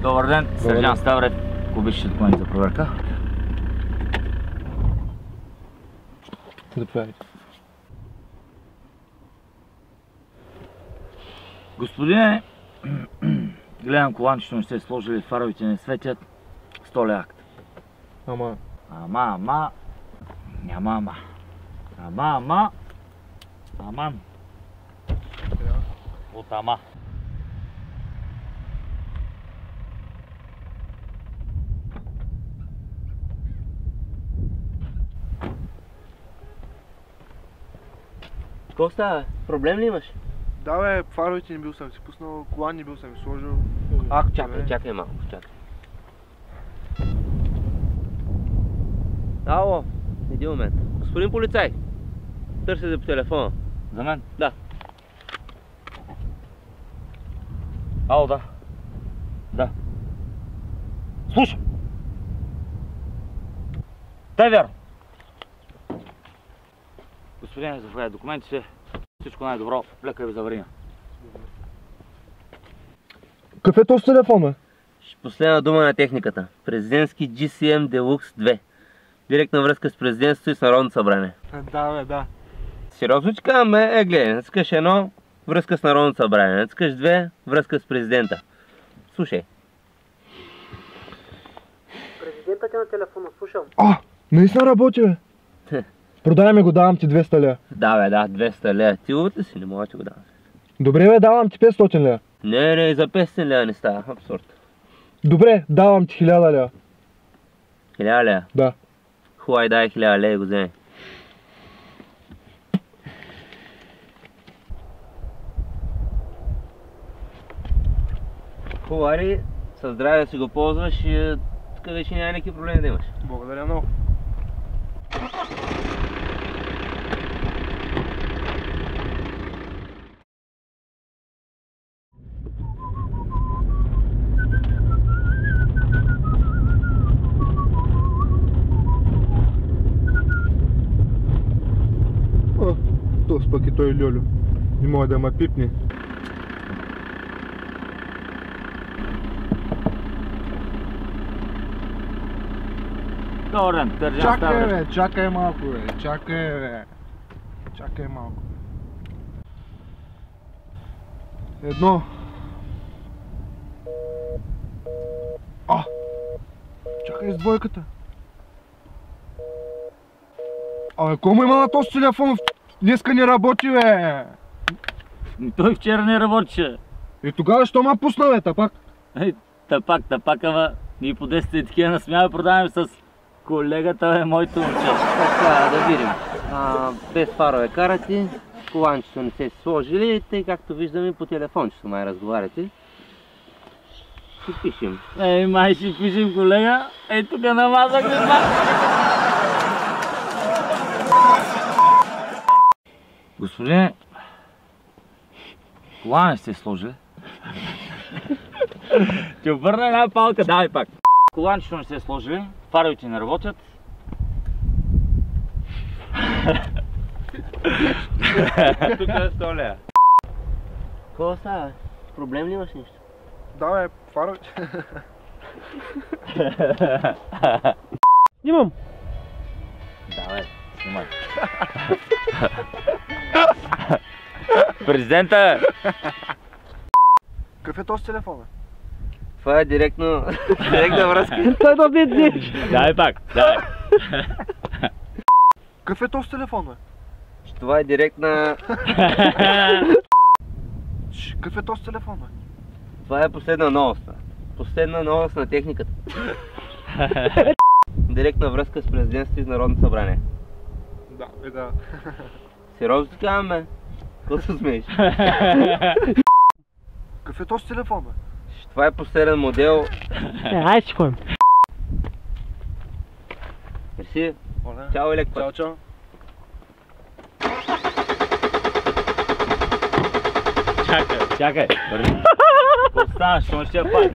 Добър ден, сержант Ставрев. Ако обичате документ за проверка. Заповядайте. Господине, гледам коланчето не сте сложили, фаровите не светят. 100 лева акт. Ама... Няма аман. От ама. Какво става? Проблем ли имаш? Да бе, фаровете не бил съм си пуснал, колан не бил съм си сложил. Чакай малко, чакай. Ало, един момент. Господин полицай, търсите по телефона. За мен? Да. Ало, да. Слушай! Дай вярно! Господине, заповядайте документите. Всичко най-добро. Лека ви за авария. Какъв е този телефон, бе? Последна дума на техниката. Президентски GCM Deluxe 2. Директна връзка с президентството и с Народното събрание. Да бе, да. Сериозно че казваме, гледай, натискаш едно, връзка с Народното събрание, натискаш две, връзка с президента. Слушай. Президентът е на телефона, слушам. Наистина работи, бе. Продай ми го, давам ти 200 лева. Да бе, да, 200 лева. Ти лут си, не мога да ти го дам. Добре бе, давам ти 500 лева. Не, за 500 лева не става, абсурд. Добре, давам ти 1000 лева. 1000 лева? Да. Хубаво, дай 1000 лева и го вземи. Хубаво, със здраве да си го ползваш и тук вече няма никакви проблеми да имаш. Благодаря много. Този пък и той Льолю. Не мога да ме пипне. Добър ден, сержант Ставрев. Чакай малко бе, чакай малко. Едно. Чакай с двойката. Кому има на този телефон? Днеска не работи, бе! Той вчера не работеше. И тогава що ма пусна, бе, тапак? Тапак, ама ние по 10 такива насмява продаваме с колегата, бе, моето момче. Така, да видим. Без фарове карате, коланчето не сте си сложили, тъй както виждаме по телефончето май разговаряте. Ще пишем. Май ще пишем, колега. Тук намазах ли Господине, кола не сте сложили? Ти обърна една палка, давай пак. Коланчето не сте сложили, фаровете не работят. Тук е 100 лева. Какво става? Проблем ли имаш нещо? Да, бе, фаровете. Имам. Да, бе, снимай. Президента! Какъв е този телефон, бе? Това е директна връзка. Той да видиш! Дай пак, дай. Какъв е този телефон, бе? Това е директна... Какъв е този телефон, бе? Това е последна новост. Последна новост на техниката. Директна връзка с президентството и с Народното събрание. Да, бе, да. Сериозно ти казвам, бе? Какво се смееш? Какъв е този телефон, бе? Това е последен модел. Айде си ходим. Мерси. Чао, елек път. Чао. Чакай. Какво стана? Що ще я пак?